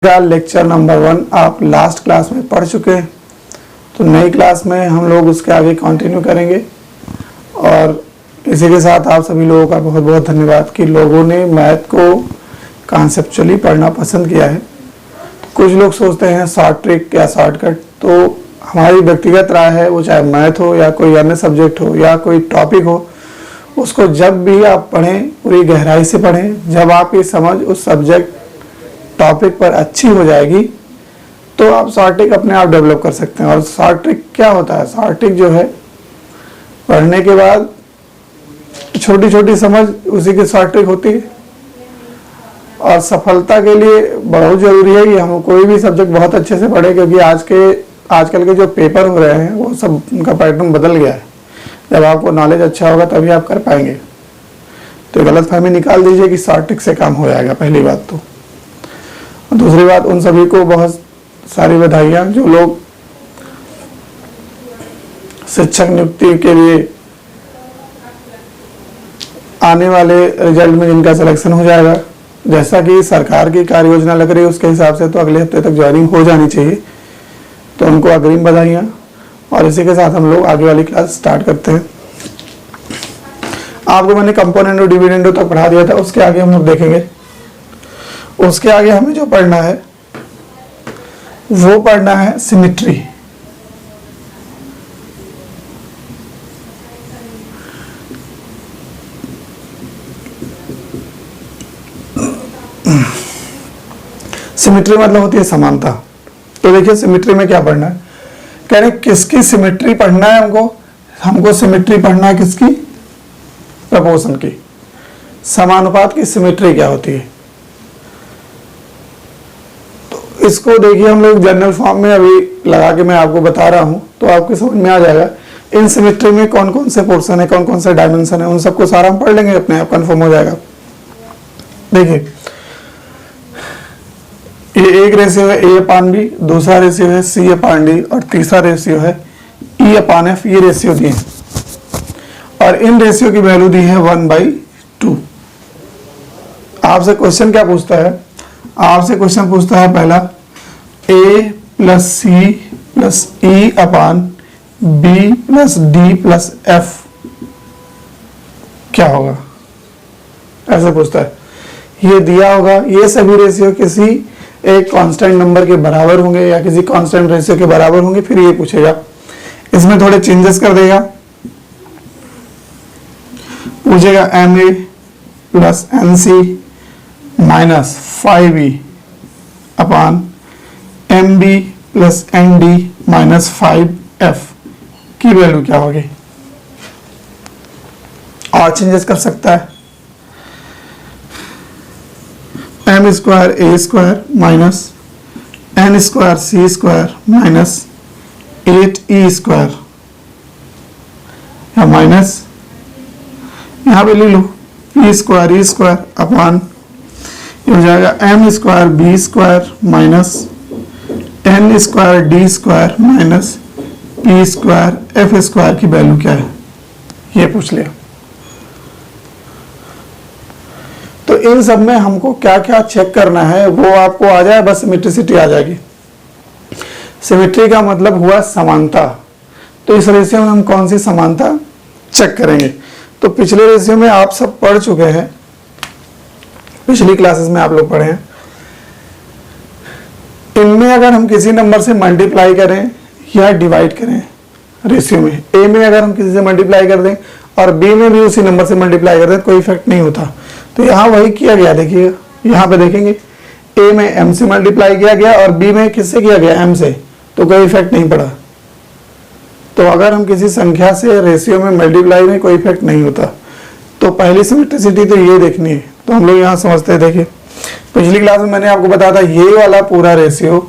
Lecture number 1 आप last class में पढ़ चुके हैं, तो नई क्लास में हम लोग उसके आगे कंटिन्यू करेंगे। और इसी के साथ आप सभी लोगों का बहुत बहुत धन्यवाद कि लोगों ने मैथ को कॉन्सेप्चुअली पढ़ना पसंद किया है। कुछ लोग सोचते हैं शॉर्ट ट्रिक या शॉर्टकट, तो हमारी व्यक्तिगत राय है, वो चाहे मैथ हो या कोई अन्य सब्जेक्ट हो या कोई टॉपिक हो, उसको जब भी आप पढ़ें पूरी गहराई से पढ़ें। जब आपकी समझ उस सब्जेक्ट टॉपिक पर अच्छी हो जाएगी तो आप शॉर्ट ट्रिक अपने आप डेवलप कर सकते हैं। और शॉर्ट ट्रिक क्या होता है? शॉर्ट ट्रिक जो है, पढ़ने के बाद छोटी छोटी समझ उसी की शॉर्ट ट्रिक होती है। और सफलता के लिए बहुत जरूरी है कि हम कोई भी सब्जेक्ट बहुत अच्छे से पढ़े, क्योंकि आजकल के जो पेपर हो रहे हैं वो सब उनका पैटर्न बदल गया है। जब आपको नॉलेज अच्छा होगा तभी आप कर पाएंगे। तो गलतफहमी निकाल दीजिए कि शॉर्ट ट्रिक से काम हो जाएगा, पहली बात तो। दूसरी बात, उन सभी को बहुत सारी बधाइयाँ जो लोग शिक्षक नियुक्ति के लिए आने वाले रिजल्ट में जिनका सिलेक्शन हो जाएगा, जैसा कि सरकार की कार्य योजना लग रही है उसके हिसाब से तो अगले हफ्ते तक ज्वाइनिंग हो जानी चाहिए, तो उनको अग्रिम बधाइयाँ। और इसी के साथ हम लोग आगे वाली क्लास स्टार्ट करते हैं। आपको मैंने कंपोनेंट और डिविडेंडो तक पढ़ा दिया था, उसके आगे हम लोग देखेंगे। उसके आगे हमें जो पढ़ना है वो पढ़ना है सिमेट्री। सिमेट्री मतलब होती है समानता। तो देखिए सिमेट्री में क्या पढ़ना है, कह रहे किसकी सिमेट्री पढ़ना है हमको सिमेट्री पढ़ना है किसकी? प्रपोर्शन की। समानुपात की सिमेट्री क्या होती है? इसको देखिए हम लोग जनरल फॉर्म में अभी लगा के मैं आपको बता रहा हूं, तो आपको समझ में आ जाएगा इन सिमेट्री में कौन कौन से पोर्शन है, कौन कौन से डायमेंशन है, उन सबको सारा हम पढ़ लेंगे, अपने आप कन्फर्म हो जाएगा। देखिए ये एक रेशियो है A अपान B, दूसरा रेशियो है C अपान D और तीसरा रेशियो है E अपान F। ये रेशियो दिए और इन रेशियो की वैल्यू दी है 1/2। आपसे क्वेश्चन क्या पूछता है? आपसे क्वेश्चन पूछता है पहला, A plus C plus E upon B plus D plus F क्या होगा? ऐसा पूछता है। ये दिया होगा, ये सभी रेशियो किसी एक कांस्टेंट नंबर के बराबर होंगे या किसी कांस्टेंट रेशियो के बराबर होंगे, फिर ये पूछेगा। इसमें थोड़े चेंजेस कर देगा, पूछेगा MA plus NC minus 5E अपान MB plus ND minus 5F की वैल्यू क्या होगी? और चेंजेस कर सकता है। M square A square minus N square C square minus 8E square या माइनस यहाँ पे ले लो E square E square upon ये हो जाएगा M square B square minus N square D square minus P square F square की value क्या है, ये पूछ लिया। तो इन सब में हमको क्या क्या चेक करना है वो आपको आ जाए, बस सिमेट्रिसिटी आ जाएगी। सिमेट्री का मतलब हुआ समानता। तो इस रेशियो में हम कौन सी समानता चेक करेंगे? तो पिछले रेशियो में आप सब पढ़ चुके हैं, पिछली क्लासेस में आप लोग पढ़े हैं। इनमें अगर हम किसी नंबर से मल्टीप्लाई करें या डिवाइड करें, रेशियो में A में अगर हम किसी से मल्टीप्लाई कर दें और B में भी उसी नंबर से मल्टीप्लाई कर दें, कोई इफेक्ट नहीं होता। तो यहाँ वही किया गया। देखिए यहाँ पे देखेंगे A में M से मल्टीप्लाई किया गया और B में किससे किया गया? M से, तो कोई इफेक्ट नहीं पड़ा। तो अगर हम किसी संख्या से रेशियो में मल्टीप्लाई में कोई इफेक्ट नहीं होता। तो पहली सिमेट्रिसिटी तो ये देखनी है। तो हम लोग यहाँ समझते हैं। देखिए पिछली क्लास में मैंने आपको बताया था ये वाला पूरा रेशियो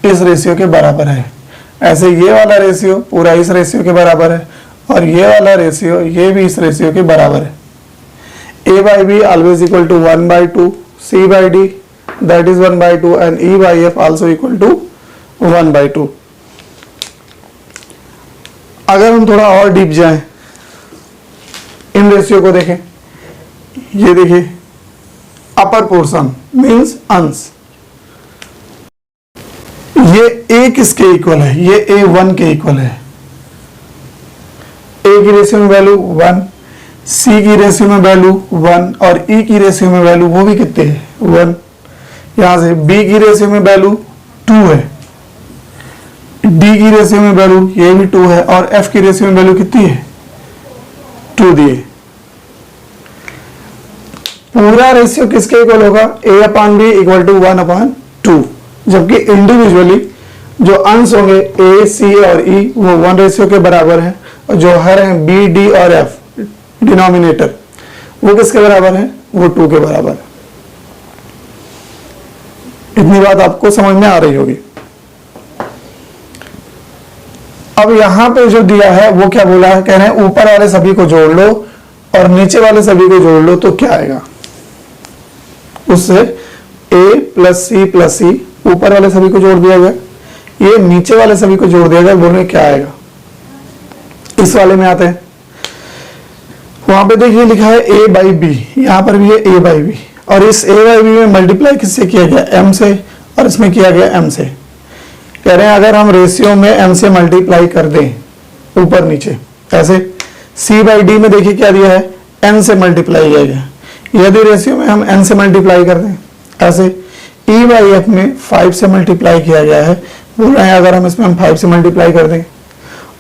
इस रेशियो के बराबर है, ऐसे ये वाला रेशियो पूरा इस रेशियो के बराबर है, और ये वाला रेशियो ये भी इस रेशियो के बराबर है। A by B always equal to 1/2, C by D that is 1/2 and E by F also equal to 1/2। अगर हम थोड़ा और डीप जाएं, इन रेशियो को देखें, ये देखिए अपर पोर्शन मीन्स अंश, ये ए किसके इक्वल है, ये ए 1 के इक्वल है। ए की रेशियो में वैल्यू 1, सी की रेशियो में वैल्यू 1 और ई की रेशियो में वैल्यू वो भी कितने है 1। यहां से बी की रेशियो में वैल्यू 2 है, डी की रेशियो में वैल्यू ये भी 2 है और एफ की रेशियो में वैल्यू कितनी है 2 दिए। पूरा रेशियो किसके इक्वल होगा, ए अपॉन बी इक्वल टू 1/2, जबकि इंडिविजुअली जो अंश होंगे ए सी और ई वो 1 रेशियो के बराबर हैं और जो हर हैं बी डी और एफ डिनोमिनेटर वो किसके बराबर है, वो 2 के बराबर है। इतनी बात आपको समझ में आ रही होगी। अब यहां पे जो दिया है वो क्या बोला है, कह रहे हैं ऊपर वाले सभी को जोड़ लो और नीचे वाले सभी को जोड़ लो तो क्या आएगा, उससे a प्लस सी ऊपर वाले सभी को जोड़ दिया गया, ये नीचे वाले सभी को जोड़ दिया गया, बोले क्या आएगा। इस वाले में आते हैं, वहां पे देखिए लिखा है a बाई बी, यहां पर भी है a बाई बी और इस a बाई बी में मल्टीप्लाई किससे किया गया m से और इसमें किया गया m से। कह रहे हैं अगर हम रेशियो में m से मल्टीप्लाई कर दें ऊपर नीचे ऐसे, c बाई डी में देखिए क्या दिया है n से मल्टीप्लाई किया गया, यदि रेशियो में हम n से मल्टीप्लाई कर दें ऐसे, e बाई एफ में 5 से मल्टीप्लाई किया गया है, बोल रहे हैं अगर हम इसमें 5 से मल्टीप्लाई कर दें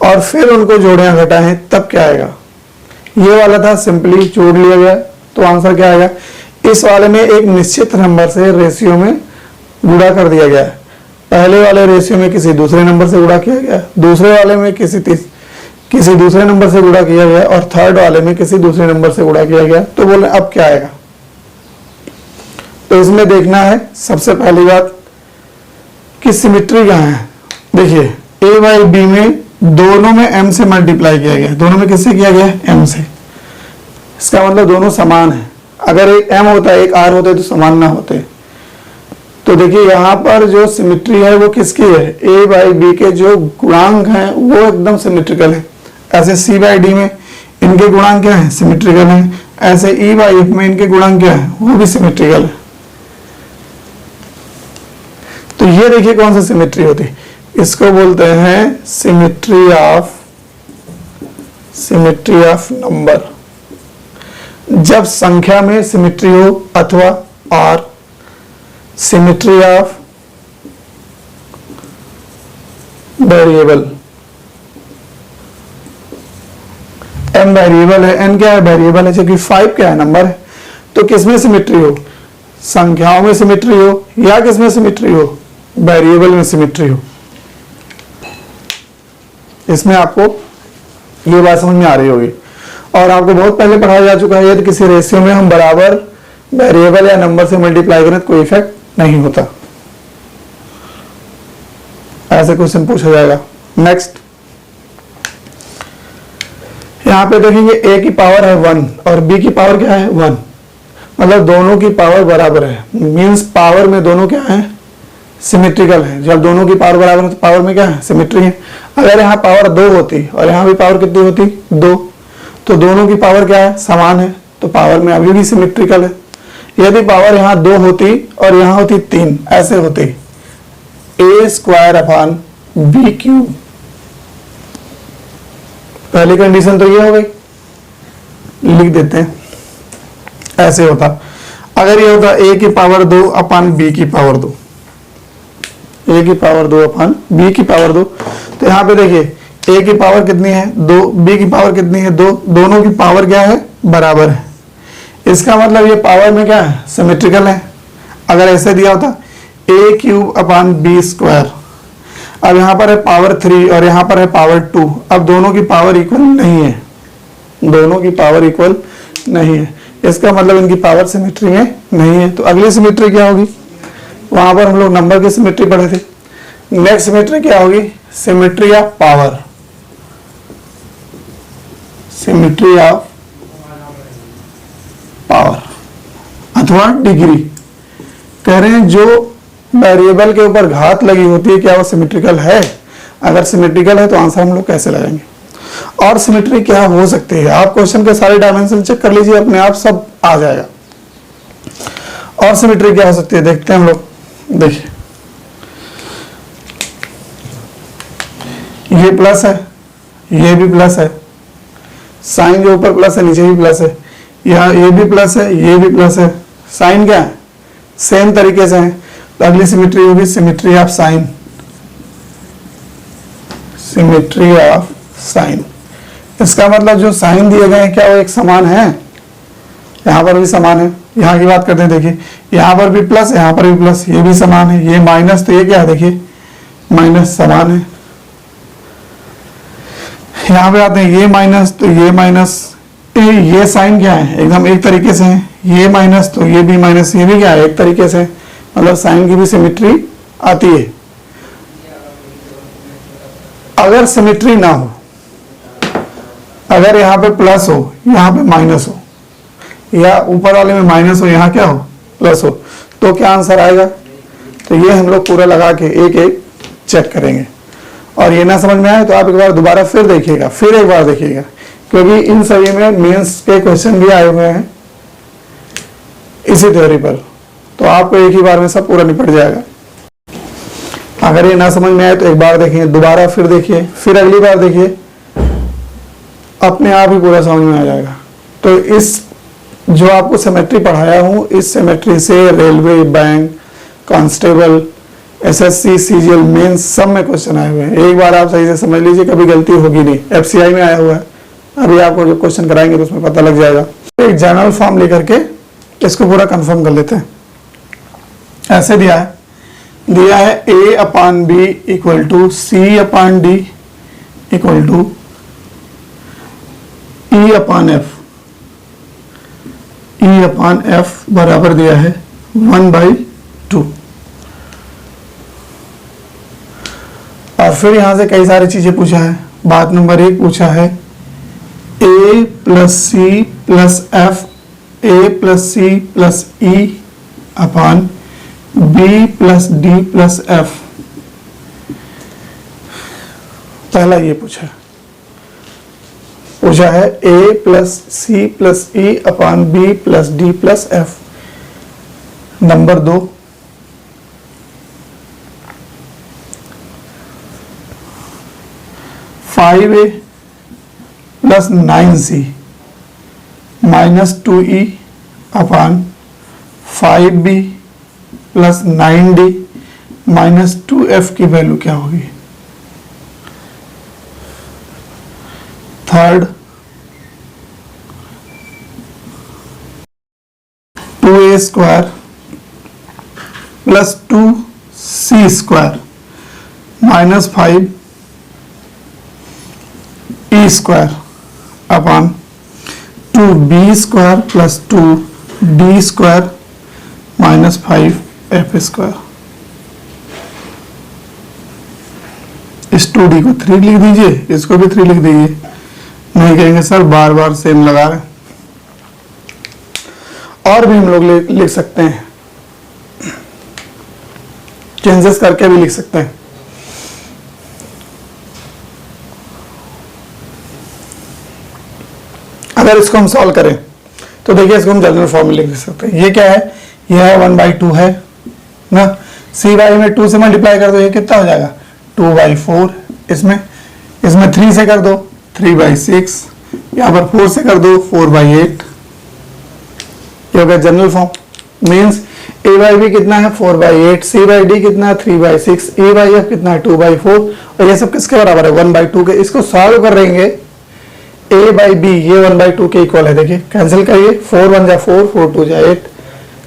और फिर उनको जोड़े घटाएं तब क्या आएगा। ये वाला था सिंपली जोड़ लिया गया तो आंसर क्या आएगा, इस वाले में एक निश्चित नंबर से रेशियो में गुणा कर दिया गया है, पहले वाले रेशियो में किसी दूसरे नंबर से गुणा किया गया, दूसरे वाले में किसी दूसरे नंबर से गुणा किया गया और थर्ड वाले में किसी दूसरे नंबर से गुणा किया गया। तो बोले अब क्या आएगा, तो इसमें देखना है सबसे पहली बात कि सिमेट्री कहाँ है। देखिए a बाई बी में दोनों में m से मल्टीप्लाई किया गया, दोनों में किससे किया गया m से, इसका मतलब दोनों समान है। अगर एक m होता है एक r होता है तो समान ना होते। तो देखिए यहाँ पर जो सिमेट्री है वो किसकी है, a बाई बी के जो गुणांक हैं वो एकदम सिमेट्रिकल है। ऐसे c बाई डी में इनके गुणांक क्या है, सिमेट्रिकल है। ऐसे e बाई एफ में इनके गुणांक क्या है, वो भी सिमेट्रिकल है। तो ये देखिए कौन सा सिमेट्री होती है, इसको बोलते हैं सिमेट्री ऑफ नंबर। जब संख्या में सिमेट्री हो अथवा और symmetry of variable, m variable है, n क्या है वेरिएबल है, जबकि 5 क्या है नंबर है। तो किसमें सिमेट्री हो, संख्याओं में सिमेट्री हो या किसमें सिमेट्री हो, वेरिएबल में सिमेट्री हो। इसमें आपको ये बात समझ में आ रही होगी और आपको बहुत पहले पढ़ाया जा चुका है, यदि किसी रेशियो में हम बराबर वेरिएबल या नंबर से मल्टीप्लाई करें तो कोई इफेक्ट नहीं होता। ऐसे क्वेश्चन पूछा जाएगा। नेक्स्ट यहां पे देखेंगे a की पावर है 1 और b की पावर क्या है 1, मतलब दोनों की पावर बराबर है, मींस पावर में दोनों क्या है सिमेट्रिकल है। जब दोनों की पावर बराबर है तो पावर में क्या है सिमेट्री है। अगर यहाँ पावर 2 होती और यहाँ भी पावर कितनी होती 2, तो दोनों की पावर क्या है समान है, तो पावर में अभी भी सिमेट्रिकल है। यदि पावर यहाँ 2 होती और यहाँ होती 3, ऐसे होती a square upon B cube, पहली कंडीशन तो ये हो गई, लिख देते हैं ऐसे होता। अगर ये होता a की पावर 2 अपॉन बी की पावर 2, a की पावर 2 अपॉन b की पावर 2, तो यहाँ पे देखिए a की पावर कितनी है 2, b की पावर कितनी है 2, दोनों की पावर क्या है बराबर है। इसका मतलब ये पावर में क्या है सिमेट्रिकल है। अगर ऐसे दिया होता a cube upon B square, अब यहाँ पर है पावर 3 और यहाँ पर है पावर 2, अब दोनों की पावर इक्वल नहीं है, दोनों की पावर इक्वल नहीं है, इसका मतलब इनकी पावर सिमेट्री में नहीं है। तो अगली सिमेट्री क्या होगी, वहां पर हम लोग नंबर की सिमेट्री पढ़े थे। नेक्स्ट सिमेट्री क्या होगी, symmetry of power, symmetry of power अथवा डिग्री। कह रहे हैं जो वेरिएबल के ऊपर घात लगी होती है क्या वो सिमेट्रिकल है, अगर सिमेट्रिकल है तो आंसर हम लोग कैसे लगाएंगे। और सिमेट्री क्या हो सकती है, आप क्वेश्चन के सारे डायमेंशन चेक कर लीजिए, अपने आप सब आ जाएगा। और सिमेट्री क्या हो सकती है देखते हैं हम लोग। देखिए ये प्लस है, ये भी प्लस है, साइन जो ऊपर प्लस है नीचे भी प्लस है, यहाँ ये भी प्लस है, ये भी प्लस है, साइन क्या है सेम तरीके से है, तो अगली सिमेट्री होगी symmetry of sign, symmetry of sign. इसका मतलब जो साइन दिए गए हैं क्या वो एक समान है, यहाँ पर भी समान है। यहाँ की बात करते हैं, देखिए यहाँ पर भी प्लस, यहाँ पर भी प्लस, ये भी समान है, ये माइनस, तो ये क्या है देखिए माइनस, समान है। यहाँ पे आते हैं ये माइनस, तो ये माइनस, ये साइन क्या है एकदम एक तरीके से है, ये माइनस तो ये भी माइनस, ये भी क्या है एक तरीके से, मतलब साइन की भी सिमेट्री आती है। अगर सिमेट्री ना हो, अगर यहाँ पे प्लस हो यहाँ पे माइनस हो, या ऊपर वाले में माइनस हो यहाँ क्या हो प्लस हो, तो क्या आंसर आएगा। तो ये हम लोग पूरा लगा के एक एक चेक करेंगे, और ये ना समझ में आए तो आप एक बार दोबारा फिर देखिएगा, फिर एक बार देखिएगा, क्योंकि इन सभी में मेंस के क्वेश्चन भी आए हुए हैं इसी थ्योरी पर, तो आपको एक ही बार में सब पूरा निपट जाएगा। अगर ये ना समझ में आए तो एक बार देखिए, दोबारा फिर देखिए, फिर अगली बार देखिए, अपने आप ही पूरा समझ में आ जाएगा। तो इस जो आपको सिमेट्री पढ़ाया हूँ, इस सिमेट्री से railway, bank, constable, SSC, CGL, mains सब में क्वेश्चन आए हुए हैं। एक बार आप सही से समझ लीजिए, कभी गलती होगी नहीं। एफसीआई में आया हुआ है, अभी आपको जो क्वेश्चन कराएंगे तो उसमें पता लग जाएगा। एक जनरल फॉर्म लेकर के इसको पूरा कंफर्म कर लेते हैं। ऐसे दिया है a upon B equal to C upon D equal to E upon F, E upon F बराबर दिया है 1/2। और फिर यहां से कई सारी चीजें पूछा है। बात नंबर 1 पूछा है a plus C plus F, a plus C plus E upon B plus D plus F. पहला ये पूछा है a plus C plus E upon B plus D plus F. Number 2 5a plus 9c minus 2e upon 5b plus 9d minus 2f की value क्या होगी। Third 2a square plus 2c square minus 5 e square upon 2b square plus 2d square minus 5f square. इस 2d को 3 लिख दीजिए, इसको भी 3 लिख दीजिए। नहीं कहेंगे सर बार बार सेम लगा रहे, और भी हम लोग लिख सकते हैं, चेंजेस करके भी लिख सकते हैं। अगर इसको हम सॉल्व करें तो देखिए इसको हम जनरल फॉर्म में लिख सकते हैं। ये क्या है, यह है 1/2 है ना, सी वाई में 2 से मल्टीप्लाई कर दो, ये कितना हो जाएगा 2/4। इसमें 3 से कर दो 3/6, यहाँ पर 4 से कर दो 4/8। ये हो गया general form. Means A by B कितना है 4/8, सी बाई डी कितना है 3/6, ए बाई एफ कितना है 2/4, और ये सब किसके बराबर है 1/2 के। इसको सॉल्व कर रहेंगे a बाई बी, ये 1/2 के इक्वल है। देखिए कैंसिल करिए, 4 1 जा 4, 4 2 जा 8,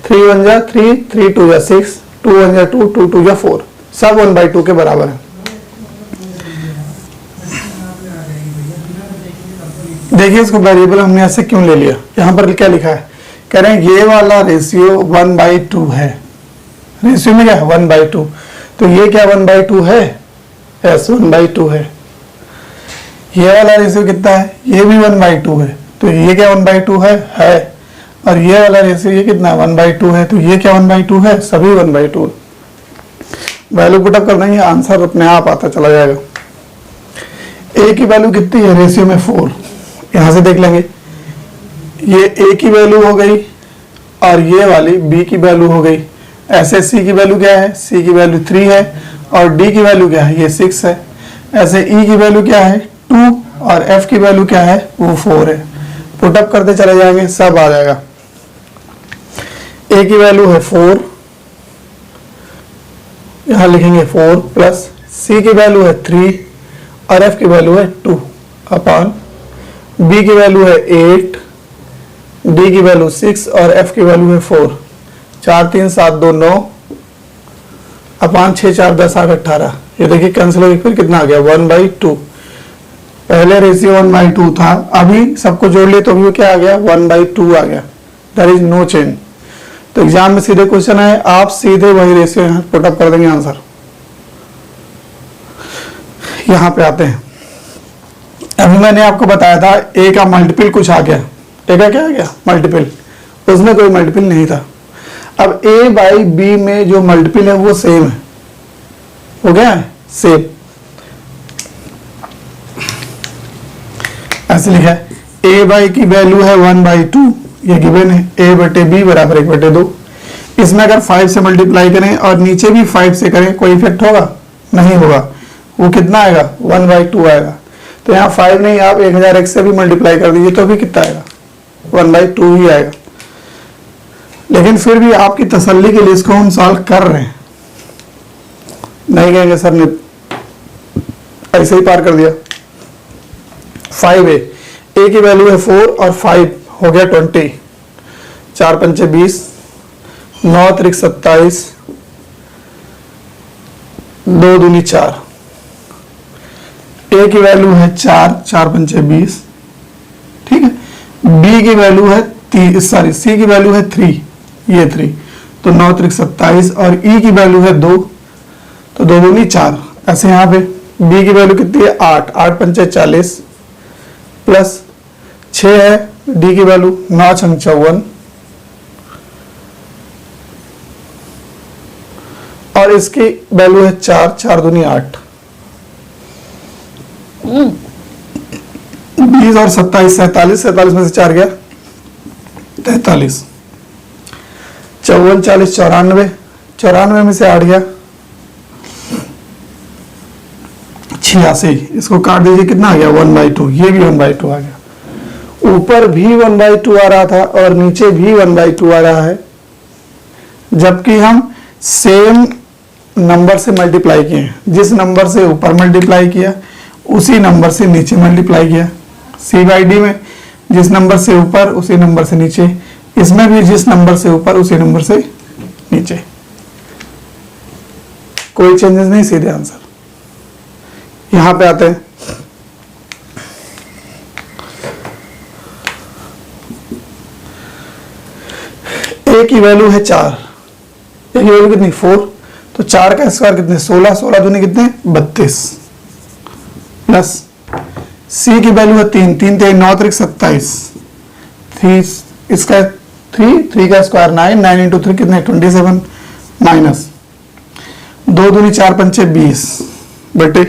3 1 जा 3, 3 2 जा 6, 2 1 जा 2, 2 2 जा 4, सब 1/2 के बराबर है। देखिए इसको वेरिएबल हमने ऐसे क्यों ले लिया, यहाँ पर क्या लिखा है, कह रहे हैं ये वाला रेशियो 1/2 है। रेशियो में क्या है 1/2, तो ये क्या 1/2 है, यस 1/2 है। ये वाला रेशियो कितना है, ये भी 1/2 है, तो ये क्या 1/2 है। और ये वाला रेशियो ये कितना 1/2 है, तो ये क्या 1/2 है, सभी 1/2। वैल्यू पुटअप कर देंगे, आंसर अपने आप आता चला जाएगा। ए की वैल्यू कितनी है रेशियो में 4, यहां से देख लेंगे। ये ए की वैल्यू हो गई और ये वाली बी की वैल्यू हो गई। ऐसे सी की वैल्यू क्या है, सी की वैल्यू 3 है और डी की वैल्यू क्या है, ये 6 है। ऐसे ई की वैल्यू क्या है 2 और एफ की वैल्यू क्या है वो 4 है। पुटअप करते चले जाएंगे, सब आ जाएगा। ए की वैल्यू है 4, यहां लिखेंगे 4 प्लस सी की वैल्यू है 3 और एफ की वैल्यू है 2 अपॉन बी की वैल्यू है 8, डी की वैल्यू 6 और एफ की वैल्यू है 4। 4 3 7 2 9 अपॉन 6 4 10 8 18। ये देखिए कैंसिल हो गया, फिर कितना आ गया 1/2। पहले रेशियो 1/2 था, अभी सबको जोड़ लिए तो भी क्या आ गया 1/2 आ गया। There is no change. तो एग्जाम में सीधे क्वेश्चन है, आप सीधे वही रेशियो यहाँ पुटअप कर देंगे आंसर। यहाँ पे आते हैं, अभी मैंने आपको बताया था ए का मल्टीपल कुछ आ गया। ए का क्या आ गया मल्टीपल, उसमें कोई मल्टीपल नहीं था। अब ए बाई बी में जो मल्टीपल है वो सेम है, हो गया है सेम। ऐसे लिखा है ए बाई की वैल्यू है 1/2, ये गिवन है। ए बटे बी बराबर 1/2। इसमें अगर 5 से मल्टीप्लाई करें और नीचे भी 5 से करें कोई इफेक्ट होगा नहीं होगा, वो कितना आएगा 1/2 आएगा। तो यहाँ 5 नहीं, आप 1001 से भी मल्टीप्लाई कर दीजिए तो भी कितना आएगा 1/2 ही आएगा। लेकिन फिर भी आपकी तसल्ली के लिए इसको हम सॉल्व कर रहे हैं, नहीं कहेंगे सर ने ऐसे ही पार कर दिया। 5 ए की वैल्यू है 4 और 5 हो गया 20, 4 पंचे 20, 9 त्रिक 27, 2 दूनी 4। ए की वैल्यू है 4, 4 पंचे 20, ठीक है। बी की वैल्यू है सी की वैल्यू है 3, ये 3, तो 9 त्रिक 27 और ई की वैल्यू है 2, तो 2 दूनी 4। ऐसे यहाँ पे बी की वैल्यू कितनी है 8, 8 पंचे 40 प्लस 6 है डी की वैल्यू 9 छंग 54 और इसकी वैल्यू है 4, 4 दूनी 8। 20 और 27 47, 47 में से 4 गया 43, 54 40 94, 94 में से 8 गया 86। इसको काट दीजिए, कितना आ गया 1/2। ये भी 1/2 आ गया। ऊपर भी 1/2 आ रहा था और नीचे भी 1/2 आ रहा है, जबकि हम सेम नंबर से मल्टीप्लाई किए हैं। जिस नंबर से ऊपर मल्टीप्लाई किया उसी नंबर से नीचे मल्टीप्लाई किया। सी बाई डी में जिस नंबर से ऊपर उसी नंबर से नीचे, इसमें भी जिस नंबर से ऊपर उसी नंबर से नीचे, कोई चेंजेस नहीं, सीधे आंसर। यहां पे आते हैं, ए की वैल्यू है 4, ए की वैल्यू कितनी 4, तो 4 का स्क्वायर कितने 16, 16 दूनी कितने 32 प्लस सी की वैल्यू है 3, 3 3 9 त्रिक 27, 3 इसका 3 का स्क्वायर 9, 9 इंटू 3 कितने 27 माइनस 2 दूनी 4 पंचे 20 बटे,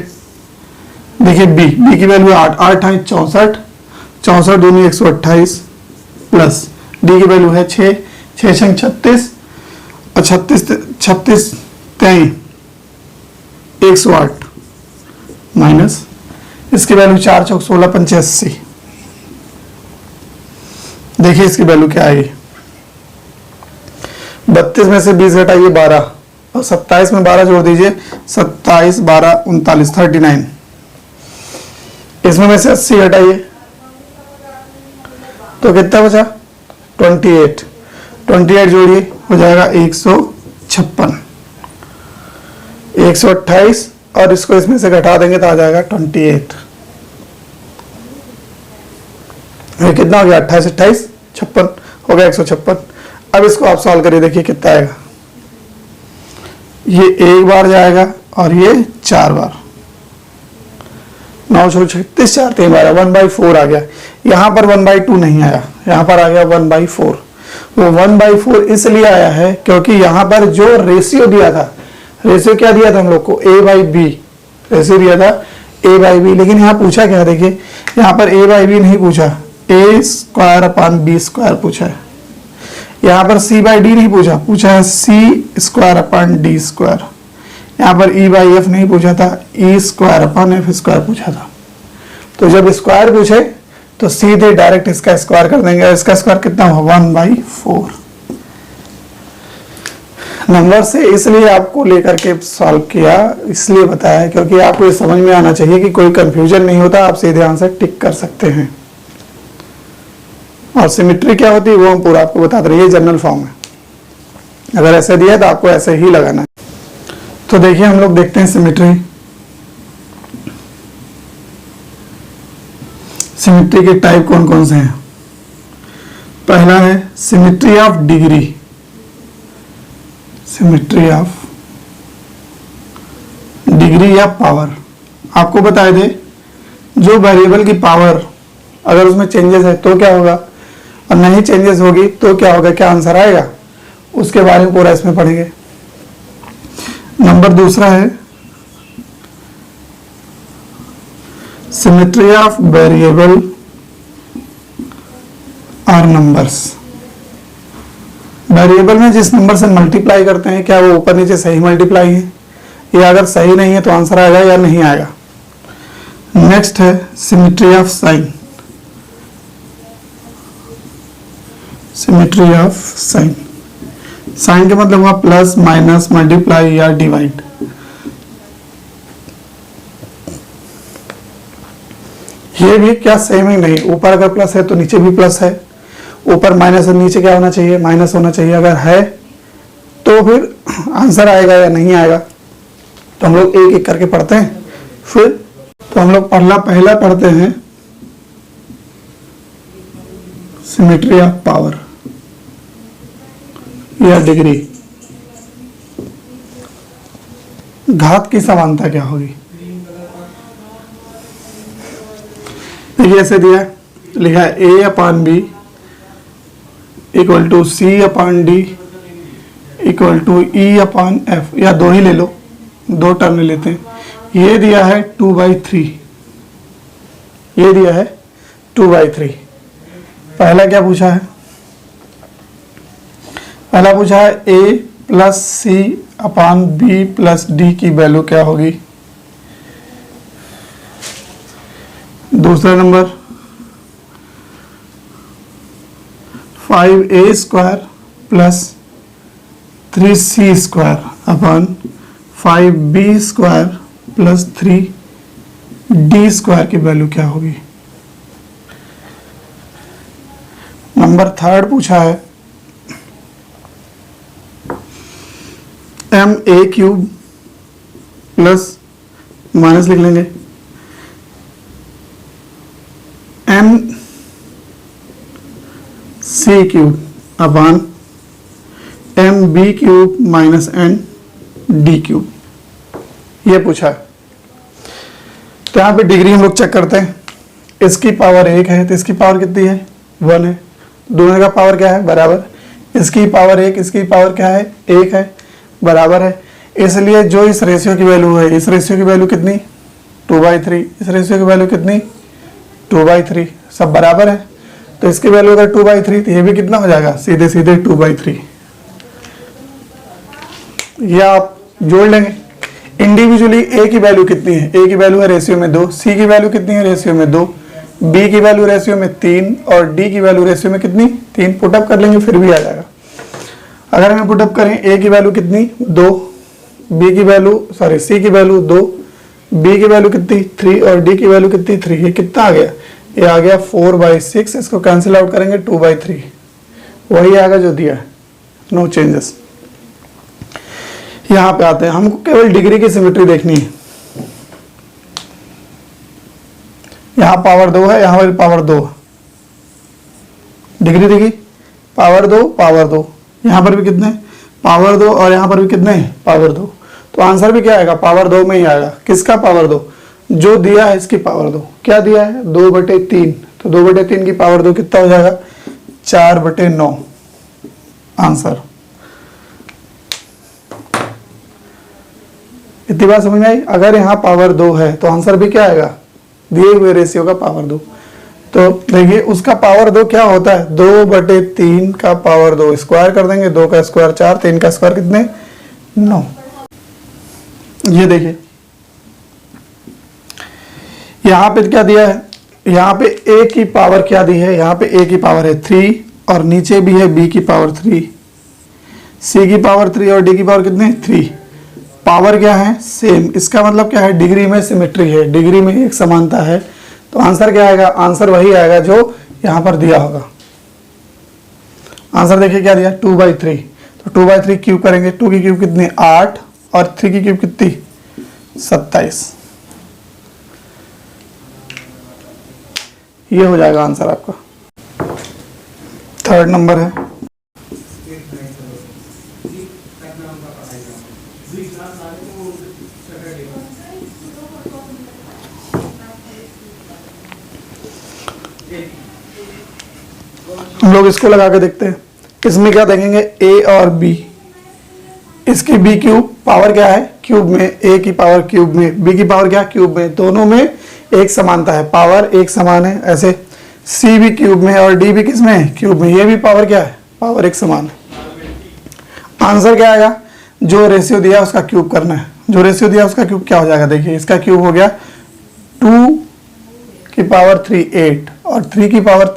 देखिए बी की वैल्यू 8, 8 है 64, 64 दूनी 128 प्लस डी की वैल्यू है 6, 6 छंग 36 और 36 23 108 माइनस इसकी वैल्यू 4 चौक 16 पंचे 80। देखिए इसकी वैल्यू क्या आएगी, 32 में से 20 घटाइए 12 और 27 में 12 जोड़ दीजिए, 27 12 39 39। इसमें से 80 घटाइए तो कितना बचा 28, 28 जोड़िए हो जाएगा 156, 128 और इसको इसमें से घटा देंगे तो आ जाएगा 28। ये कितना हो गया 28 28 56 हो गया 156। अब इसको आप सॉल्व करिए, देखिए कितना आएगा। ये एक बार जाएगा और ये 4 बार, 9 36 4 3 बार 1/4 आ गया। यहाँ पर 1/2 नहीं आया, यहाँ पर आ गया 1/4। वो 1/4 इसलिए आया है क्योंकि यहाँ पर जो रेशियो दिया था, रेशियो क्या दिया था हम लोग को a बाई बी, रेशियो दिया था a बाई बी। लेकिन यहाँ पूछा क्या, देखिए यहाँ पर a बाई बी नहीं पूछा, a square upon B square पूछा है। यहाँ पर c बाई डी नहीं पूछा, पूछा है c square upon D square. यहाँ पर ई बाई एफ नहीं पूछा था, E square upon F square पूछा था। तो जब स्क्वायर पूछे तो सीधे डायरेक्ट इसका स्क्वायर कर देंगे। इसका स्क्वायर कितना हुआ 1/4 नंबर से। इसलिए आपको लेकर के सॉल्व किया, इसलिए बताया क्योंकि आपको ये समझ में आना चाहिए कि कोई कंफ्यूजन नहीं होता, आप सीधे आंसर टिक कर सकते हैं। और सिमेट्री क्या होती है वो हम पूरा आपको बताते रहे, ये जनरल फॉर्म है। अगर ऐसे दिया है तो आपको ऐसे ही लगाना है। तो देखिए हम लोग देखते हैं सिमेट्री। सिमेट्री के टाइप कौन कौन से हैं। पहला है symmetry of degree, symmetry of degree या पावर। आपको बताए दे जो वेरिएबल की पावर अगर उसमें चेंजेस है तो क्या होगा, और नहीं चेंजेस होगी तो क्या होगा, क्या आंसर आएगा, उसके बारे में पूरा इसमें पढ़ेंगे। नंबर दूसरा है सिमेट्री ऑफ वेरिएबल और नंबर्स। वेरिएबल में जिस नंबर से मल्टीप्लाई करते हैं क्या वो ऊपर नीचे सही मल्टीप्लाई है, या अगर सही नहीं है तो आंसर आएगा या नहीं आएगा। नेक्स्ट है symmetry of sign, symmetry of sign. Sign का मतलब हुआ प्लस माइनस मल्टीप्लाई या डिवाइड। ये भी क्या सेम ही नहीं, ऊपर अगर प्लस है तो नीचे भी प्लस है, ऊपर माइनस और नीचे क्या होना चाहिए, माइनस होना चाहिए। अगर है तो फिर आंसर आएगा या नहीं आएगा। तो हम लोग एक एक करके पढ़ते हैं। फिर तो हम लोग पहला पढ़ते हैं सिमेट्री ऑफ पावर या डिग्री। घात की समानता क्या होगी। देखिए ऐसे दिया है, लिखा है a upon B equal to C upon D equal to E upon F, या दो ही ले लो, दो टर्म ले लेते हैं। ये दिया है 2/3, ये दिया है 2/3। पहला क्या पूछा है, पहला पूछा है a plus C upon B plus D की वैल्यू क्या होगी। दूसरा number 5a square plus 3c square upon 5b square plus 3d square की वैल्यू क्या होगी। नंबर थर्ड पूछा है ma क्यूब प्लस माइनस लिख लेंगे m c cube upon M B cube minus N D cube, ये पूछा है। तो यहाँ पे डिग्री हम लोग चेक करते हैं। इसकी पावर 1 है तो इसकी पावर कितनी है 1 है, दोनों का पावर क्या है बराबर। इसकी पावर 1, इसकी पावर क्या है 1 है, बराबर है। इसलिए जो इस रेशियो की वैल्यू है, इस रेशियो की वैल्यू कितनी 2/3, इस रेशियो की वैल्यू कितनी 2/3, सब बराबर है। तो इसकी वैल्यू अगर 2/3 तो ये भी कितना हो जाएगा सीधे सीधे 2/3। ये आप जोड़ लेंगे। इंडिविजुअली ए की वैल्यू कितनी है, ए की वैल्यू है रेशियो में 2, सी की वैल्यू कितनी है रेशियो में 2, बी की वैल्यू रेशियो में 3 और डी की वैल्यू रेशियो में कितनी 3। पुटअप कर लेंगे फिर भी आ जाएगा। अगर हमें पुटअप करें ए की वैल्यू कितनी 2, बी की वैल्यू सॉरी सी की वैल्यू 2, बी की वैल्यू कितनी 3 और डी की वैल्यू कितनी 3। ये कितना आ गया, ये आ गया 4/6। इसको कैंसिल आउट करेंगे 2/3, वही आएगा जो दिया है, नो चेंजेस। यहां पे आते हैं, हमको केवल डिग्री की सिमेट्री देखनी है। यहां पावर 2 है, यहां पर पावर 2, डिग्री देखी पावर 2 पावर 2, यहां पर भी कितने पावर 2 और यहां पर भी कितने पावर 2। तो आंसर भी क्या आएगा पावर 2 में ही आएगा। किसका पावर 2, जो दिया है इसकी पावर 2। क्या दिया है 2/3, तो 2/3 की पावर 2 कितना हो जाएगा 4/9 आंसर। इतनी बात समझ में आई। अगर यहाँ पावर 2 है तो आंसर भी क्या आएगा दिए हुए रेशियो का पावर 2। तो देखिए उसका पावर 2 क्या होता है 2/3 का पावर 2 स्क्वायर कर देंगे, 2 का स्क्वायर 4, 3 का स्क्वायर कितने 9। ये देखिए यहाँ पे क्या दिया है, यहाँ पे a की पावर क्या दी है, यहाँ पे a की पावर है 3 और नीचे भी है b की पावर 3, c की पावर 3 और d की पावर कितने 3। पावर क्या है सेम, इसका मतलब क्या है डिग्री में सिमेट्री है, डिग्री में एक समानता है। तो आंसर क्या आएगा, आंसर वही आएगा जो यहाँ पर दिया होगा। आंसर देखिए क्या दिया 2/3, तो 2/3 क्यूब करेंगे, 2 की क्यूब कितनी 8 और 3 की क्यूब कितनी 27। ये हो जाएगा आंसर आपका। थर्ड नंबर है हम लोग इसको लगा के देखते हैं। इसमें क्या देखेंगे a और b, इसकी b क्यूब पावर क्या है क्यूब में, a की पावर क्यूब में, b की पावर क्या क्यूब में, दोनों में एक समानता है, पावर एक समान है। ऐसे c भी क्यूब में और d भी किस में है क्यूब में, ये भी पावर क्या है पावर एक समान है। आंसर क्या आएगा, जो रेशियो दिया उसका क्यूब करना है, जो रेशियो दिया उसका क्यूब क्या हो जाएगा, देखिए इसका क्यूब हो गया 2 की पावर 3 8 और 3 की पावर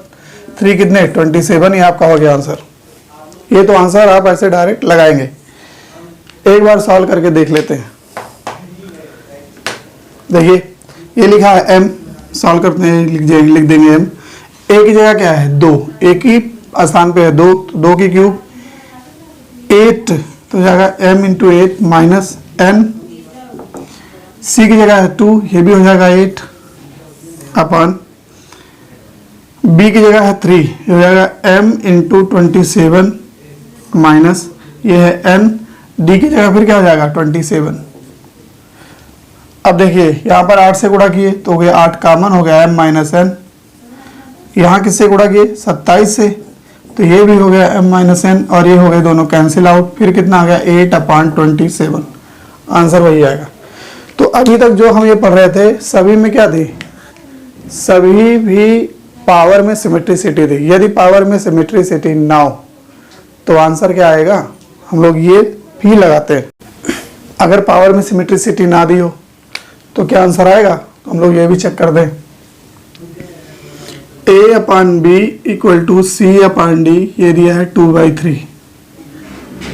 3 कितने 27, ये आपका हो गया आंसर। ये तो आंसर आप ऐसे डायरेक्ट लगाएंगे, एक बार सॉल्व करके देख लेते हैं। देखिए ये लिखा है m, सॉल्व करते हैं, लिख देंगे m। a की जगह क्या है 2, a की स्थान पे है 2, तो 2 की क्यूब 8, तो जाएगा m into 8 minus n। c की जगह है 2, ये भी हो जाएगा 8 अपन। b की जगह है 3, ये हो जाएगा m इंटू 27 माइनस ये है n। d की जगह फिर क्या हो जाएगा 27। अब देखिए यहाँ पर 8 से गुणा किए तो हो गया 8 कॉमन हो गया m माइनस n। यहाँ किससे गुणा किए 27 से, तो ये भी हो गया m माइनस n और ये हो गए दोनों कैंसिल आउट, फिर कितना आ गया 8/27। आंसर वही आएगा। तो अभी तक जो हम ये पढ़ रहे थे सभी में क्या थी, सभी भी पावर में सिमेट्रिसिटी थी। यदि पावर में सिमेट्रिसिटी ना हो तो आंसर क्या आएगा, हम लोग ये भी लगाते हैं। अगर पावर में सिमेट्रिसिटी ना दी हो तो क्या आंसर आएगा, तो हम लोग ये भी चेक कर दें। a/b इक्वल टू c/d, ये दिया है 2/3।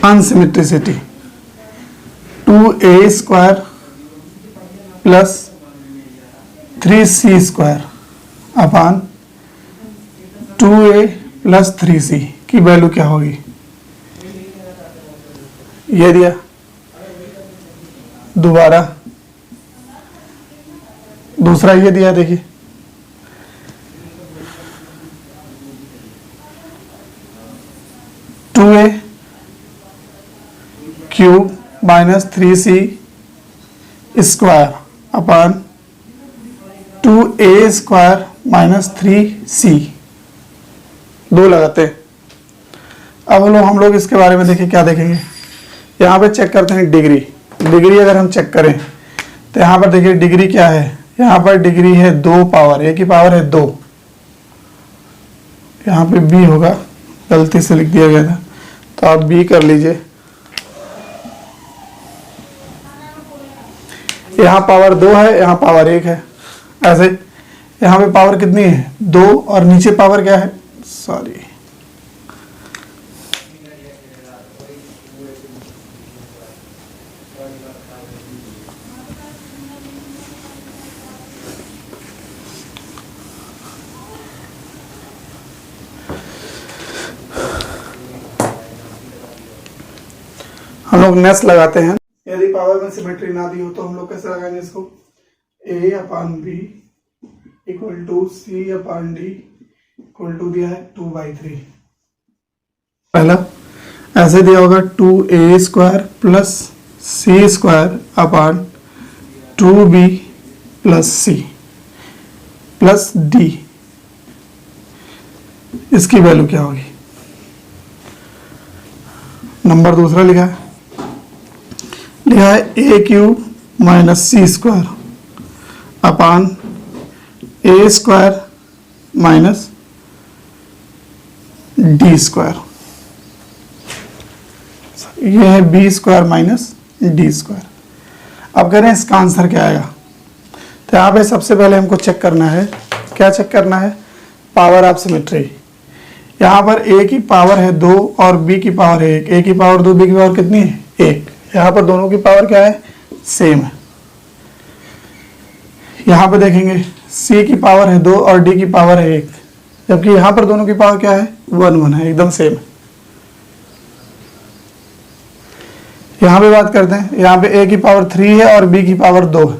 अनसिमेट्रिसिटी 2a square plus 3c square upon 2a plus 3c की वैल्यू क्या होगी, ये दिया। दोबारा दूसरा ये दिया, देखिए 2a cube minus 3c square upon 2a square minus 3c, दो लगाते हैं। अब हम लोग इसके बारे में देखिए क्या देखेंगे। यहाँ पे चेक करते हैं डिग्री। डिग्री अगर हम चेक करें तो यहाँ पर देखिए डिग्री क्या है, यहाँ पर डिग्री है 2 पावर, a की पावर है 2, यहाँ पे b होगा, गलती से लिख दिया गया था तो आप b कर लीजिए। यहाँ पावर 2 है, यहाँ पावर 1 है। ऐसे यहाँ पे पावर कितनी है 2 और नीचे पावर क्या है, सॉरी हम लोग नेक्स्ट लगाते हैं। यदि पावर में सिमेट्री ना दी हो तो हम लोग कैसे लगाएंगे इसको, a/b equal to c/d equal to दिया है 2/3। पहला ऐसे दिया होगा 2a square plus c square upon 2b plus c plus d, इसकी वैल्यू क्या होगी। नंबर दूसरा लिखा है a cube minus C square upon A square minus D square, यह है B square minus D square. अब करें इसका आंसर क्या आएगा। तो यहाँ पे सबसे पहले हमको चेक करना है, क्या चेक करना है, पावर ऑफ सिमेट्री। यहाँ पर a की पावर है 2 और b की पावर है 1। a की पावर 2, b की पावर कितनी है 1। यहाँ पर दोनों की पावर क्या है, सेम है। यहाँ पे देखेंगे c की पावर है 2 और d की पावर है 1, जबकि यहाँ पर दोनों की पावर क्या है 1 1 है, एकदम सेम है। यहाँ पे बात करते हैं, यहाँ पे a की पावर 3 है और b की पावर 2 है,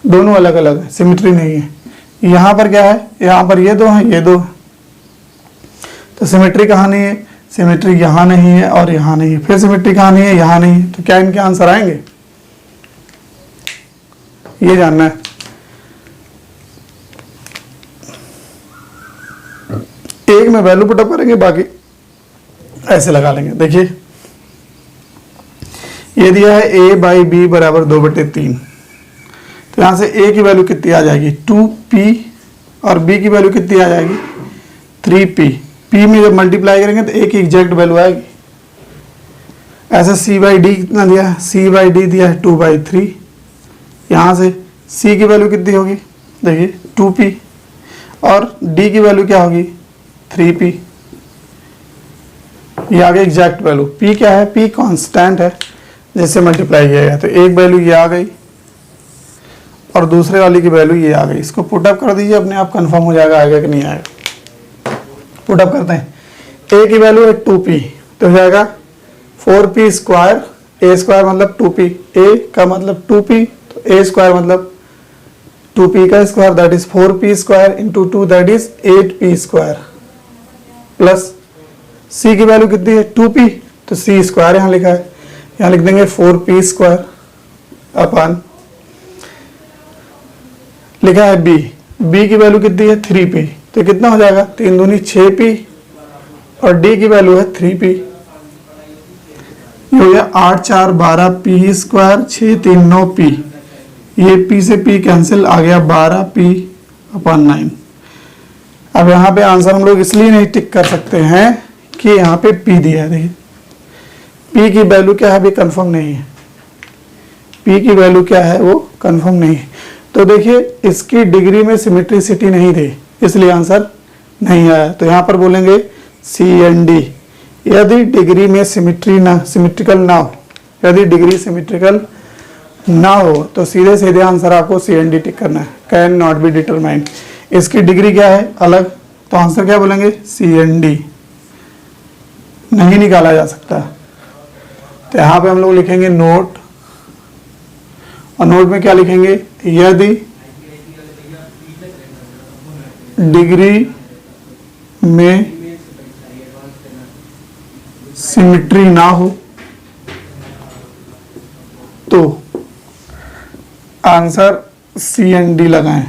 दोनों अलग अलग है, सिमेट्री नहीं है। यहाँ पर क्या है, यहाँ पर ये 2 है, ये 2 है, तो सिमेट्री कहाँ नहीं है, सिमेट्री यहाँ नहीं है और यहाँ नहीं है। फिर सिमेट्री कहाँ नहीं है, यहाँ नहीं है, तो क्या इनके आंसर आएंगे, ये जानना है। एक में वैल्यू पुटअप करेंगे, बाकी ऐसे लगा लेंगे। देखिए ये दिया है a बाई बी बराबर 2/3, तो यहाँ से a की वैल्यू कितनी आ जाएगी 2p और b की वैल्यू कितनी आ जाएगी 3p। p में जब मल्टीप्लाई करेंगे तो a की एग्जैक्ट वैल्यू आएगी। ऐसे c बाई डी कितना दिया है, c बाई डी दिया है 2/3। यहाँ से c की वैल्यू कितनी होगी, देखिए 2p और d की वैल्यू क्या होगी 3p। ये आ गई एग्जैक्ट वैल्यू। p क्या है, p कांस्टेंट है जिससे मल्टीप्लाई किया गया, तो एक वैल्यू ये आ गई और दूसरे वाली की वैल्यू ये आ गई। इसको पुटअप कर दीजिए, अपने आप कंफर्म हो जाएगा आएगा कि नहीं आएगा। पुटअप करते हैं, a की वैल्यू है 2p, तो हो जाएगा 4p स्क्वायर, a स्क्वायर मतलब 2p, a का मतलब 2p, तो a स्क्वायर मतलब 2p का square that is 4p square into 2 that is 8p square, plus c की वैल्यू कितनी है 2p, तो c स्क्वायर यहाँ लिखा है, यहाँ लिख देंगे 4p स्क्वायर अपन लिखा है b की वैल्यू कितनी है 3p, तो कितना हो जाएगा 3 दूनी 6p और d की वैल्यू है 3p। ये हो गया 8 4 12p स्क्वायर, 6 3 9p, ये p से p कैंसिल, आ गया 12p अपन 9। अब यहाँ पे आंसर हम लोग इसलिए नहीं टिक कर सकते हैं कि यहाँ पे p दिया है। देखिए p की वैल्यू क्या है अभी कंफर्म नहीं है, p की वैल्यू क्या है वो कंफर्म नहीं है। तो देखिए इसकी डिग्री में सिमेट्रिसिटी नहीं थी, इसलिए आंसर नहीं आया। तो यहाँ पर बोलेंगे सी एंड डी। यदि डिग्री में सिमेट्रिकल ना हो, यदि डिग्री सिमेट्रिकल ना हो तो सीधे सीधे आंसर आपको सी एंड डी टिक करना है, कैन नॉट बी डिटरमाइंड। इसकी डिग्री क्या है अलग, तो आंसर क्या बोलेंगे सी एंड डी, नहीं निकाला जा सकता। तो यहाँ पे हम लोग लिखेंगे नोट, और नोट में क्या लिखेंगे, यदि डिग्री में सिमेट्री ना हो तो आंसर सी एंड डी लगाएं।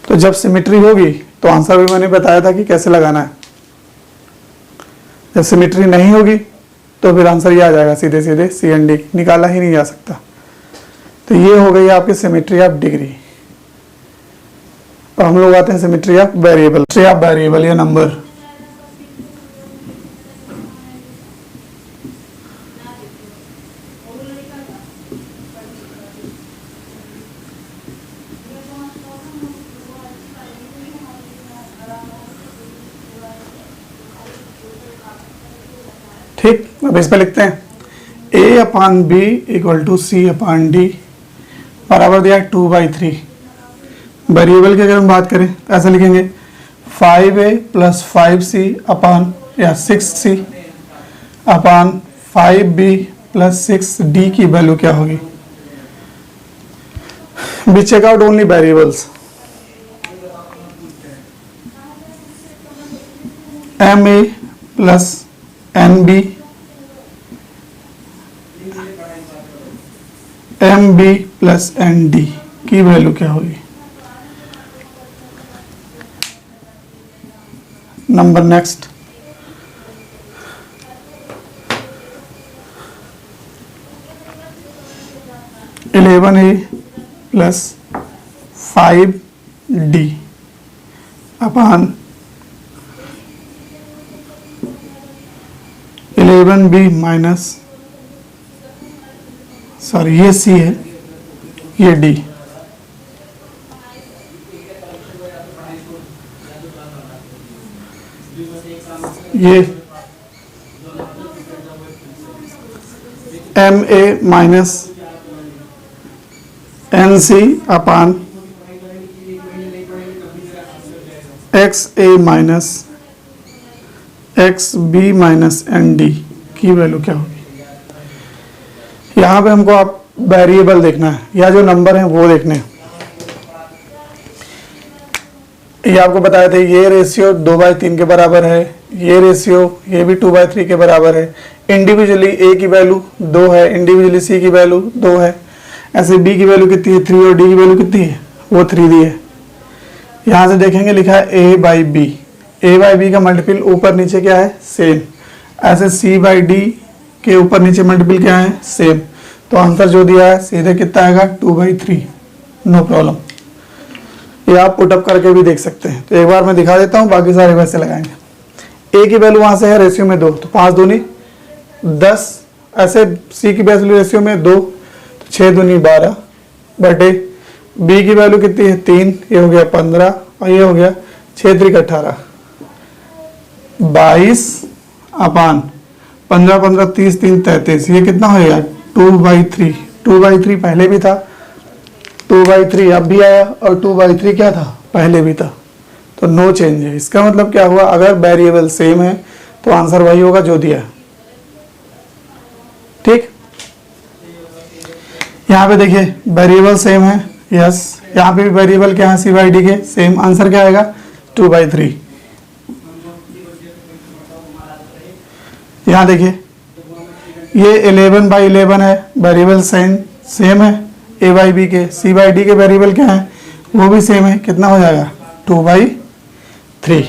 तो जब सिमेट्री होगी तो आंसर भी मैंने बताया था कि कैसे लगाना है। जब सिमेट्री नहीं होगी तो फिर आंसर ये आ जाएगा सीधे सीधे सी एंड डी, निकाला ही नहीं जा सकता। तो ये हो गई आपकी सिमेट्री ऑफ डिग्री। तो हम लोग आते हैं symmetry of variable. Symmetry of variable या नंबर, ठीक। अब इस पे लिखते हैं a upon B equal to C upon D बराबर दिया 2/3। वेरिएबल की अगर हम बात करें तो ऐसे लिखेंगे 5a प्लस 5c अपान या 6c अपान 5b प्लस 6d की वैल्यू क्या होगी। We check out only variables. ma plus nb mb plus nd की वैल्यू क्या होगी। Number next, (11a plus 5d upon 11b minus sorry ये सी है, ये डी। ये M A minus N C upon X A minus X B minus N D की value क्या होगी। यहाँ पे हमको आप वेरिएबल देखना है या जो नंबर है वो देखने हैं। ये आपको बताए थे ये रेशियो 2/3 के बराबर है, ये रेशियो ये भी 2/3 के बराबर है। इंडिविजुअली ए की वैल्यू 2 है, इंडिविजुअली सी की वैल्यू 2 है। ऐसे बी की वैल्यू कितनी है 3 और डी की वैल्यू कितनी है वो 3 दी है। यहाँ से देखेंगे लिखा है A by B, A by B का मल्टीपल ऊपर नीचे क्या है सेम। ऐसे सी बाई डी के ऊपर नीचे मल्टीपल क्या है सेम। तो आंसर जो दिया है सीधे कितना आएगा 2/3, नो प्रॉब्लम। ये आप पुटअप करके भी देख सकते हैं। तो एक बार मैं दिखा देता हूँ, बाकी सारे वैसे लगाएंगे। ए की वैल्यू वहां से है रेशियो में 2, तो 5 दूनी 10। ऐसे सी की वैल्यू रेशियो में 2, तो 6 दूनी 12 बटे बी की वैल्यू कितनी है 3, ये हो गया 15 और ये हो गया 6 3 18 22 अपान 15 15 30 3 33। ये कितना होगा 2/3। 2/3 पहले भी था, 2/3 अब भी आया और 2/3 क्या था पहले भी था, तो नो चेंज है। इसका मतलब क्या हुआ, अगर वेरिएबल सेम है तो आंसर वही होगा जो दिया है। ठीक, यहाँ पे देखिए वेरिएबल सेम है, यस। यहाँ पे भी वेरिएबल क्या है सी बाई डी के सेम। आंसर क्या आएगा 2/3। यहाँ देखिए ये 11/11 है, वेरिएबल सेम है ए बाई बी के। सी बाई डी के वेरिएबल क्या है वो भी सेम है, कितना हो जाएगा 2/3।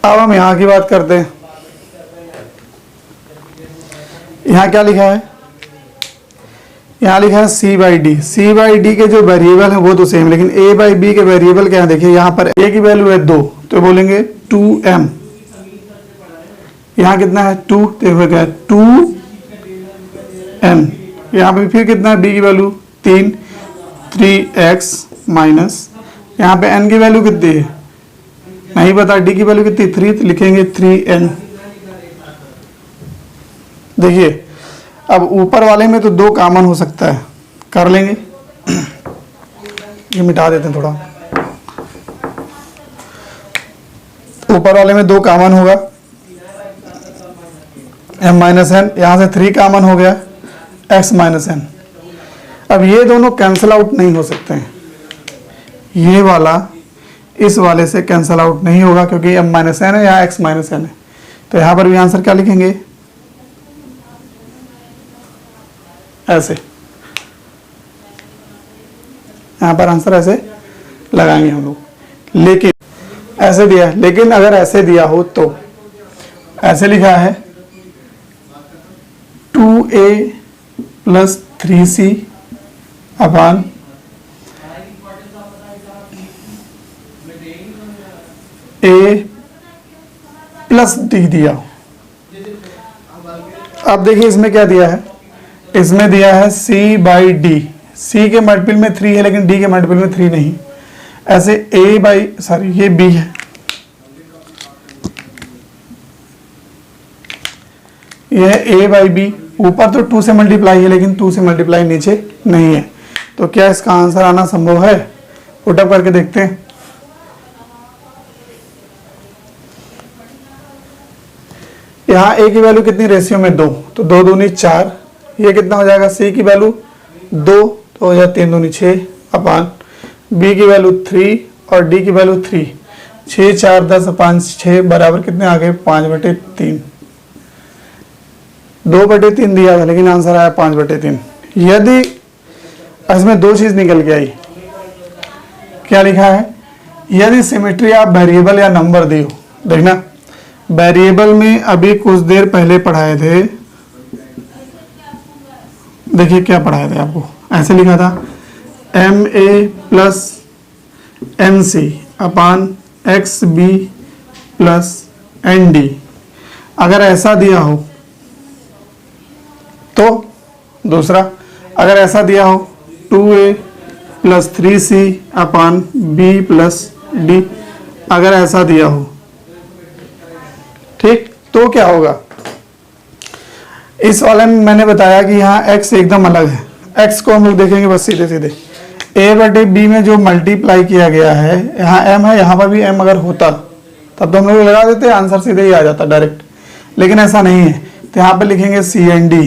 अब हम यहाँ की बात करते हैं। यहाँ क्या लिखा है, यहाँ लिखा है C by D. C by D के जो वेरिएबल है वो तो सेम, लेकिन ए बाई बी के वेरिएबल क्या है देखिए। यहाँ पर ए की वैल्यू है 2, तो बोलेंगे 2m। यहाँ कितना है 2, तो हो गया 2n। यहाँ पे फिर कितना है बी की वैल्यू 3, 3x माइनस यहाँ पे n की वैल्यू कितनी है नहीं पता, डी की वैल्यू कितनी 3, तो लिखेंगे 3n। देखिए अब ऊपर वाले में तो 2 कॉमन हो सकता है, कर लेंगे। ये मिटा देते हैं थोड़ा। ऊपर वाले में 2 कॉमन होगा, m माइनस एन, यहाँ से 3 कॉमन हो गया x माइनस एन। अब ये दोनों कैंसिल आउट नहीं हो सकते हैं, ये वाला इस वाले से कैंसिल आउट नहीं होगा क्योंकि m माइनस एन है या x माइनस एन है। तो यहाँ पर भी आंसर क्या लिखेंगे ऐसे, यहाँ पर आंसर ऐसे लगाएंगे हम लोग। लेकिन ऐसे दिया, लेकिन अगर ऐसे दिया हो तो ऐसे लिखा है 2a plus 3c upon a plus D दिया हो। अब देखिए इसमें क्या दिया है, इसमें दिया है c बाई डी। c के मल्टीपल में 3 है लेकिन d के मल्टीपल में 3 नहीं। ऐसे a बाई सॉरी ये b है, यह है a बाई बी। ऊपर तो 2 से मल्टीप्लाई है लेकिन 2 से मल्टीप्लाई नीचे नहीं है, तो क्या इसका आंसर आना संभव है, पुटअप करके देखते हैं। यहाँ a की वैल्यू कितनी रेशियो में 2, तो 2 दूनी 4। ये कितना हो जाएगा c की वैल्यू 2, तो हो जाए 3 दूनी 6 अपान b की वैल्यू 3 और d की वैल्यू 3। 6 4 10 5 6 बराबर कितने आ गए 5/3। 2/3 दिया था लेकिन आंसर आया 5/3। यदि इसमें 2 चीज निकल के आई, क्या लिखा है, यदि सिमेट्री आप वेरिएबल या नंबर दी हो। देखना वेरिएबल में अभी कुछ देर पहले पढ़ाए थे, देखिए क्या पढ़ाए थे आपको, ऐसे लिखा था ma प्लस nc अपान xb प्लस nd। अगर ऐसा दिया हो तो दूसरा, अगर ऐसा दिया हो 2a प्लस 3c अपान b प्लस डी, अगर ऐसा दिया हो, ठीक, तो क्या होगा। इस वाले में मैंने बताया कि यहाँ x एकदम अलग है, x को हम लोग देखेंगे बस सीधे सीधे, a बटे b में जो मल्टीप्लाई किया गया है, यहाँ m है, यहाँ पर भी m अगर होता तब तो हम लोग लगा देते, आंसर सीधे ही आ जाता डायरेक्ट, लेकिन ऐसा नहीं है। तो यहाँ पे लिखेंगे CND।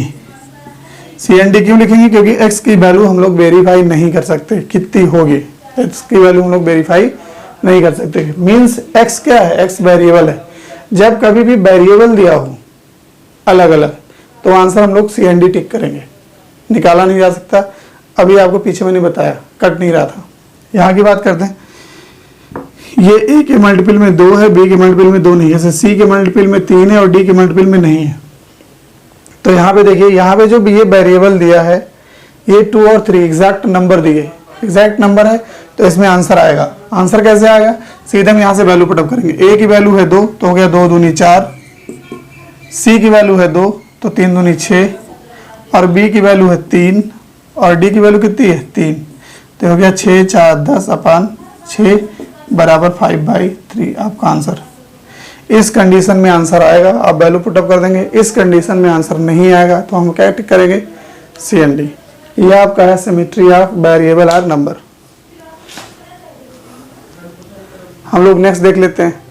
CND क्यों लिखेंगे, क्योंकि x की वैल्यू हम लोग वेरीफाई नहीं कर सकते कितनी होगी, x की वैल्यू हम लोग वेरीफाई नहीं कर सकते। मीन्स x क्या है, x वेरिएबल है। जब कभी भी वेरिएबल दिया हो अलग अलग तो आंसर हम लोग CND टिक करेंगे, निकाला नहीं जा सकता। अभी आपको पीछे मैंने बताया, कट नहीं रहा था। यहाँ की बात करते हैं, ये a के मल्टीपल में 2 है, b के मल्टीपल में 2 नहीं है, जैसे c के मल्टीपल में 3 है और d के मल्टीपल में नहीं है। तो यहाँ पे देखिए, यहाँ पे जो भी ये वेरिएबल दिया है, ये 2 और 3 एग्जैक्ट नंबर दिए, एग्जैक्ट नंबर है, तो इसमें आंसर आएगा। आंसर कैसे आएगा, सीधे हम यहाँ से वैल्यू पुटअप करेंगे। a की वैल्यू है 2 तो हो गया 2 दूनी 4, c की वैल्यू है 2 तो 3 दूनी 6, और b की वैल्यू है 3 और d की वैल्यू कितनी है 3, तो हो गया 6 4 10 अपान 6 बराबर 5/3 आपका आंसर। इस कंडीशन में आंसर आएगा, आप वैल्यू पुटअप कर देंगे। इस कंडीशन में आंसर नहीं आएगा तो हम क्या टिक करेंगे, CND। ये आपका है symmetry of variable or number. हम लोग नेक्स्ट देख लेते हैं।